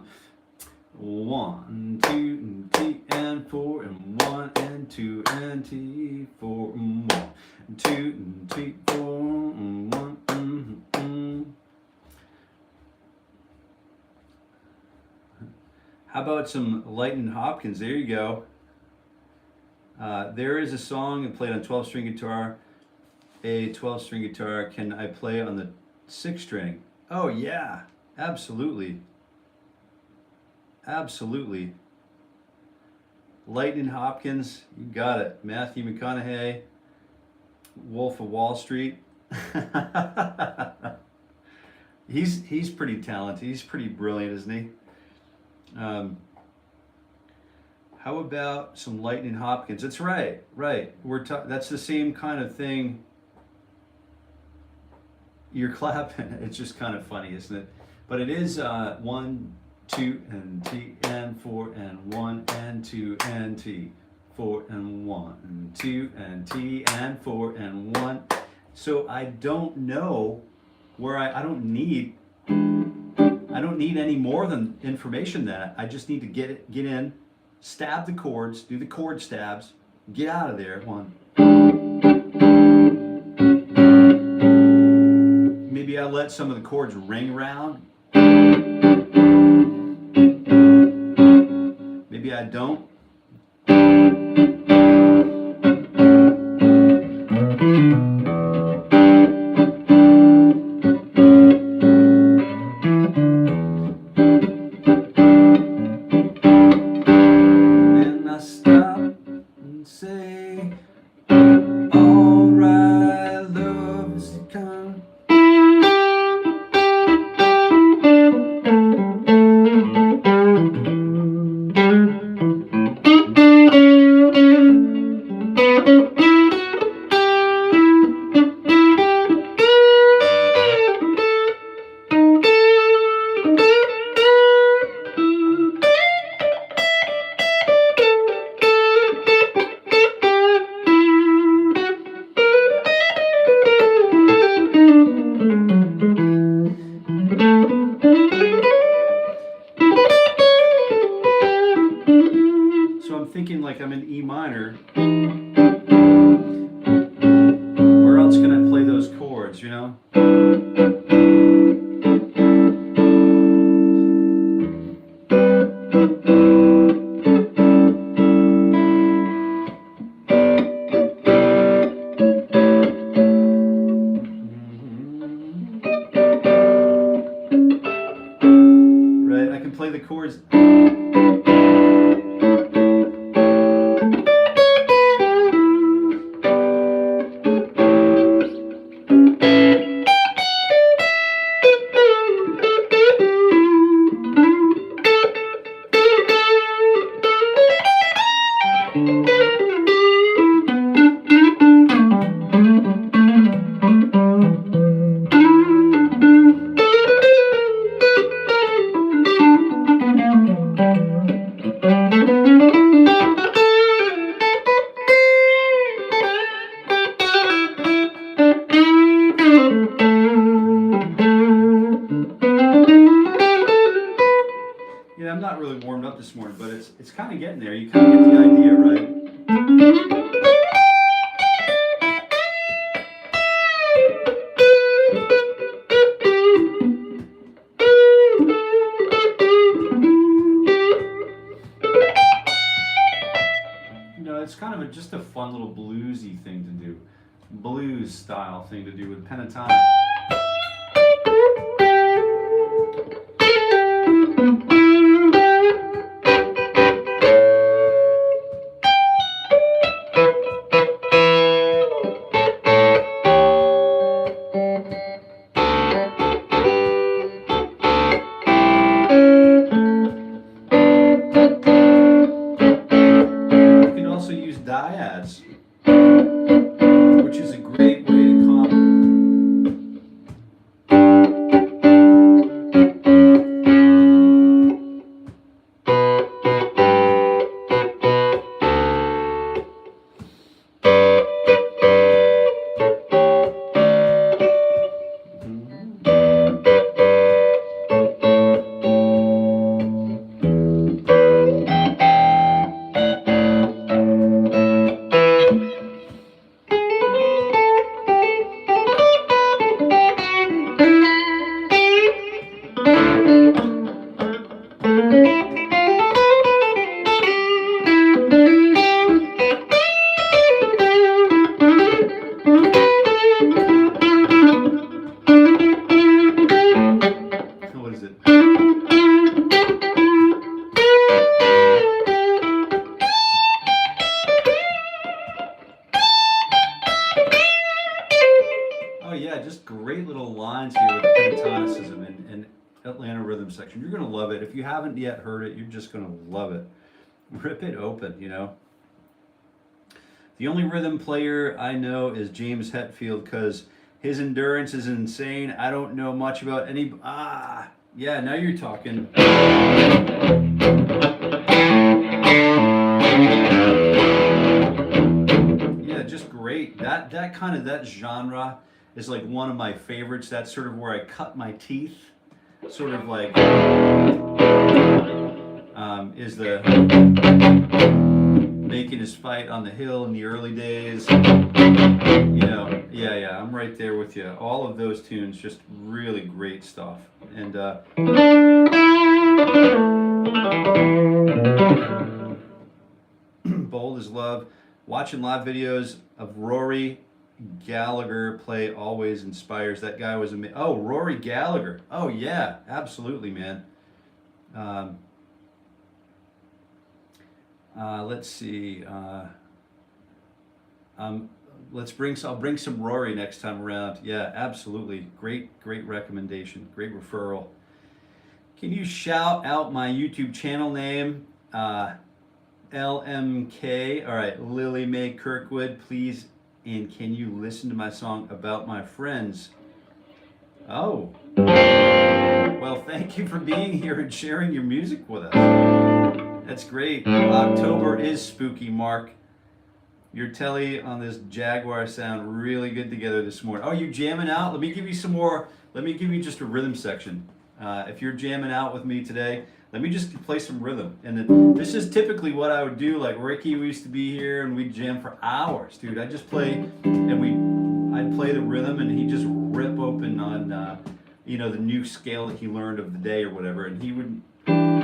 1, 2, and 3, and 4, and 1, and 2, and 3, 4, and 1, 2, and 3, 4, and 1. How about some Lightning Hopkins? There you go. There is a song played on 12-string guitar. A 12-string guitar. Can I play on the 6-string? Oh yeah, absolutely. Absolutely. Lightning Hopkins, you got it. Matthew McConaughey, Wolf of Wall Street. He's pretty talented. He's pretty brilliant, isn't he? How about some Lightning Hopkins? That's right. That's the same kind of thing. You're clapping. It's just kind of funny, isn't it? But it is 1, 2, and T, and 4, and 1, and 2, and T, 4, and 1, and 2, and T, and 4, and 1. So I don't know where I don't need any more than information than that. I just need to get in, stab the chords, do the chord stabs, get out of there. 1. Maybe I let some of the chords ring around. Maybe I don't. And I stop and say, all right, love is to come. minor. Where else can I play those chords, you know? Right, I can play the chords. Yeah, I'm not really warmed up this morning, but it's kind of getting there. You kind of get the idea, right? You know, it's kind of just a fun little bluesy thing to do. Blues style thing to do with pentatonic. You can also use dyads, which is a great way to what is it? Oh yeah, just great little lines here with the pentatonicism and Atlanta rhythm section. You're gonna love it. If you haven't yet heard it, you're just gonna love it. Rip it open, you know. The only rhythm player I know is James Hetfield because his endurance is insane. I don't know much about any. Yeah, now you're talking. Yeah, just great. That genre is like one of my favorites. That's sort of where I cut my teeth. Sort of like is the making his fight on the hill in the early days. You know, yeah, I'm right there with you. All of those tunes, just really great stuff. And Bold as Love. Watching live videos of Rory Gallagher play always inspires. That guy was amazing. Oh, Rory Gallagher. Oh yeah, absolutely, man. Let's see. I'll bring some Rory next time around. Yeah, absolutely. Great recommendation. Great referral. Can you shout out my YouTube channel name? LMK. All right, Lily Mae Kirkwood, please. And can you listen to my song About My Friends? Oh. Well, thank you for being here and sharing your music with us. That's great. October is spooky, Mark. Your telly on this Jaguar sound really good together this morning. Oh, you jamming out? Let me give you some more. Let me give you just a rhythm section. If you're jamming out with me today, let me just play some rhythm. And then this is typically what I would do. Like Ricky used to be here and we'd jam for hours, dude. I'd just play and I'd play the rhythm and he'd just rip open on, you know, the new scale that he learned of the day or whatever. And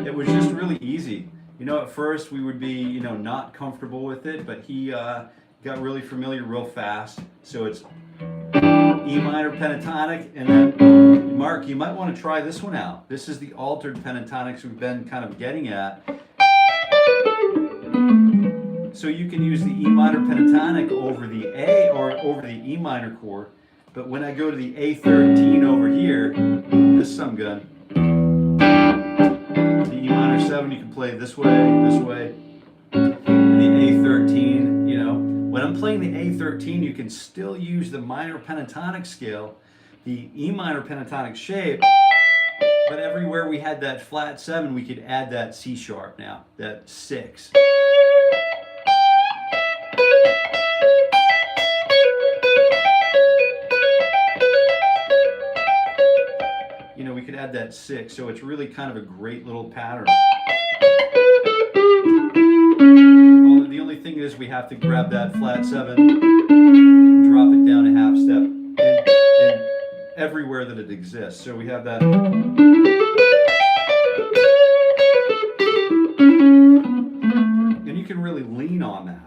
it was just really easy. You know, at first we would be, you know, not comfortable with it, but he got really familiar real fast. So it's E minor pentatonic, and then Mark, you might want to try this one out. This is the altered pentatonics we've been kind of getting at. So you can use the E minor pentatonic over the A or over the E minor chord, but when I go to the A13 over here, this is some good. The E minor 7 you can play this way, and the A13, you know. When I'm playing the A13, you can still use the minor pentatonic scale, the E minor pentatonic shape, but everywhere we had that flat 7, we could add that C sharp now, that 6. You know, we could add that 6, so it's really kind of a great little pattern. The only thing is we have to grab that flat 7, drop it down a half step, and everywhere that it exists. So we have that. And you can really lean on that.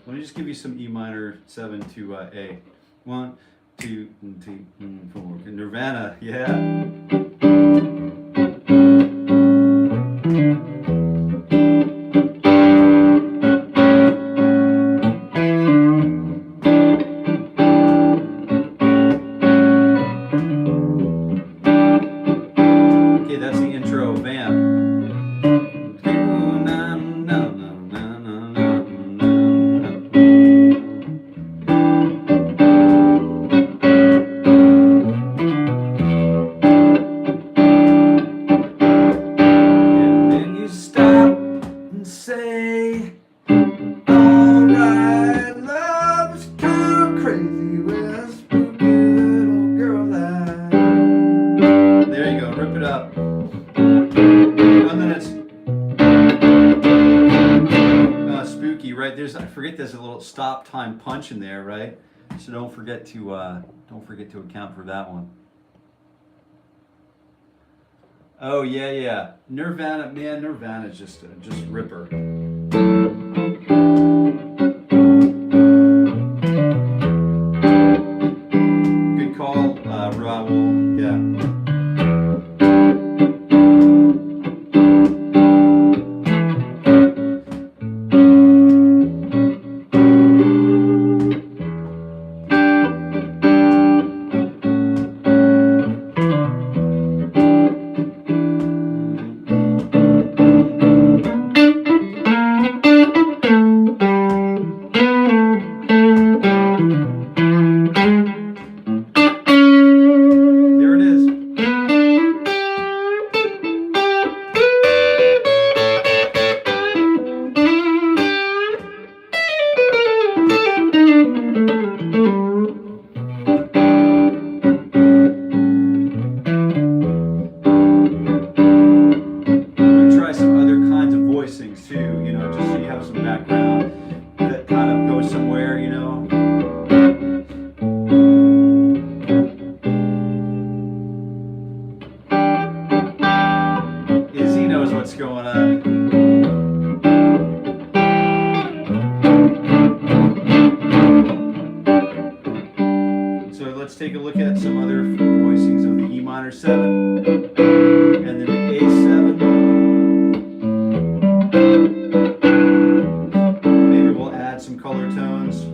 Let me just give you some E minor 7 to A. 1, 2, 3, 4. Nirvana, yeah. Okay, that's the intro vamp. I forget there's a little stop time punch in there, right? So don't forget to account for that one. Oh yeah. Nirvana, man, Nirvana is just ripper. Good call, Raul. Yeah. Take a look at some other voicings of the E minor 7 and then the A7. Maybe we'll add some color tones.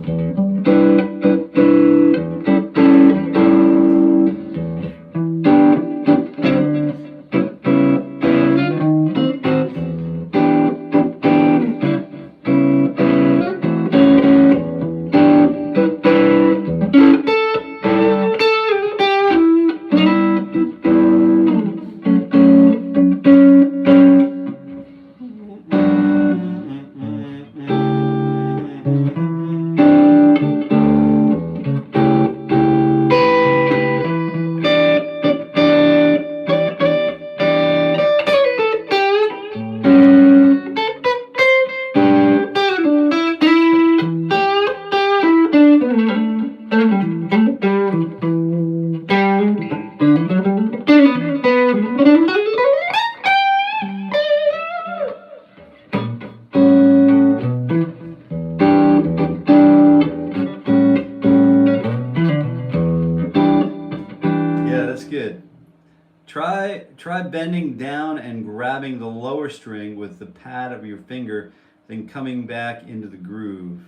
try bending down and grabbing the lower string with the pad of your finger, then coming back into the groove.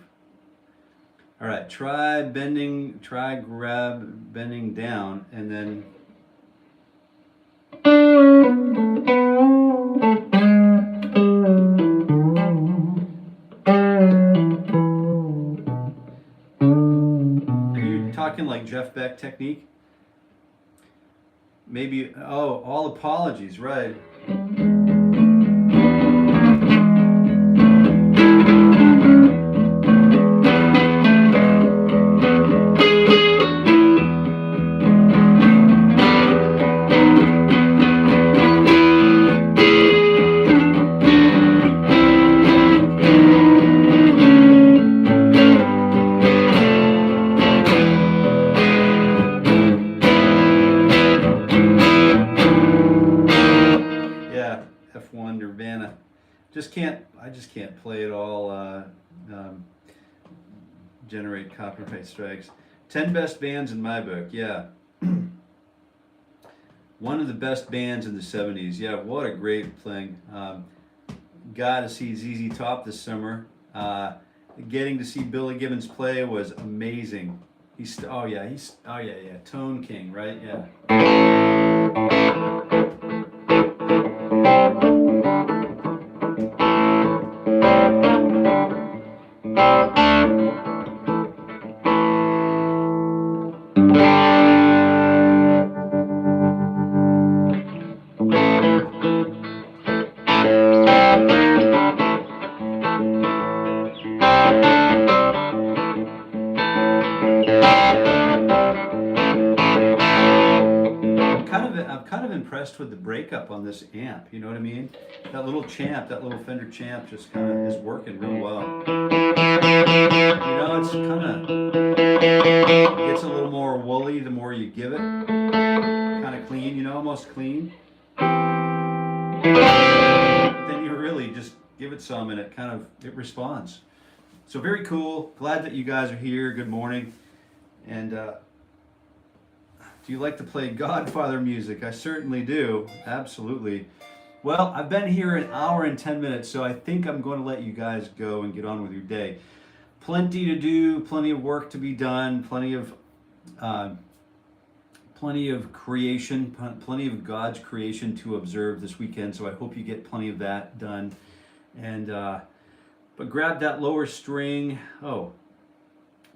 All right, try bending down, and then are you talking like Jeff Beck technique? Maybe, oh, all apologies, right. I just can't play it all, generate copyright strikes. 10 best bands in my book, yeah. One of the best bands in the 70s, yeah, what a great thing. Got to see ZZ Top this summer. Getting to see Billy Gibbons play was amazing. Oh yeah, Tone King, right, yeah. I'm kind of impressed with the breakup on this amp, you know what I mean? That little Fender champ just kind of is working real well. You know, it's kind of gets a little more woolly the more you give it. Kind of clean, you know, almost clean. But then you really just give it some and it responds. So very cool. Glad that you guys are here. Good morning. And do you like to play Godfather music? I certainly do. Absolutely. Well, I've been here an hour and 10 minutes, so I think I'm going to let you guys go and get on with your day. Plenty to do, plenty of work to be done, plenty of creation, plenty of God's creation to observe this weekend, so I hope you get plenty of that done. And but grab that lower string. Oh,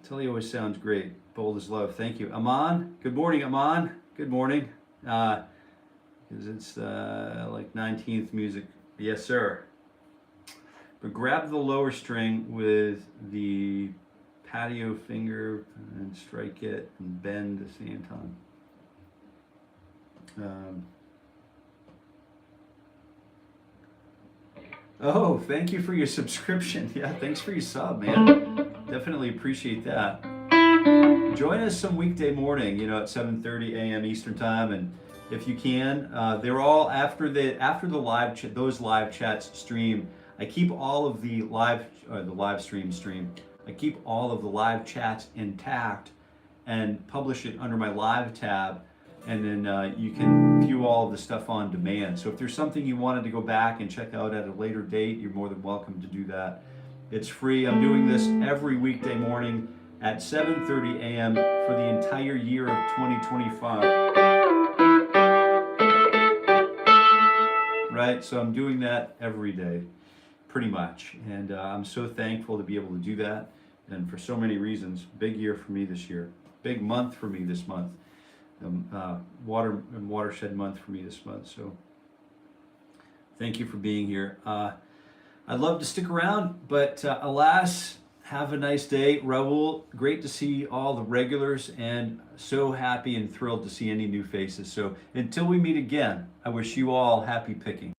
Tully always sounds great. Bold as love. Thank you. Aman. Good morning, Aman. Good morning. Because it's like 19th music. Yes, sir. But grab the lower string with the patio finger and strike it and bend at the same time. Oh, thank you for your subscription. Yeah, thanks for your sub, man. Definitely appreciate that. Join us some weekday morning, you know, at 7:30 a.m. Eastern time, and if you can, they're all after the those live chats stream. I keep all of the live stream. I keep all of the live chats intact and publish it under my live tab, and then you can view all of the stuff on demand. So if there's something you wanted to go back and check out at a later date, you're more than welcome to do that. It's free. I'm doing this every weekday morning at 7:30 a.m. for the entire year of 2025. Right? So I'm doing that every day, pretty much. And I'm so thankful to be able to do that. And for so many reasons, big year for me this year. Big month for me this month. Watershed month for me this month. So thank you for being here. I'd love to stick around, but alas, have a nice day. Raul, great to see all the regulars and so happy and thrilled to see any new faces. So until we meet again, I wish you all happy picking.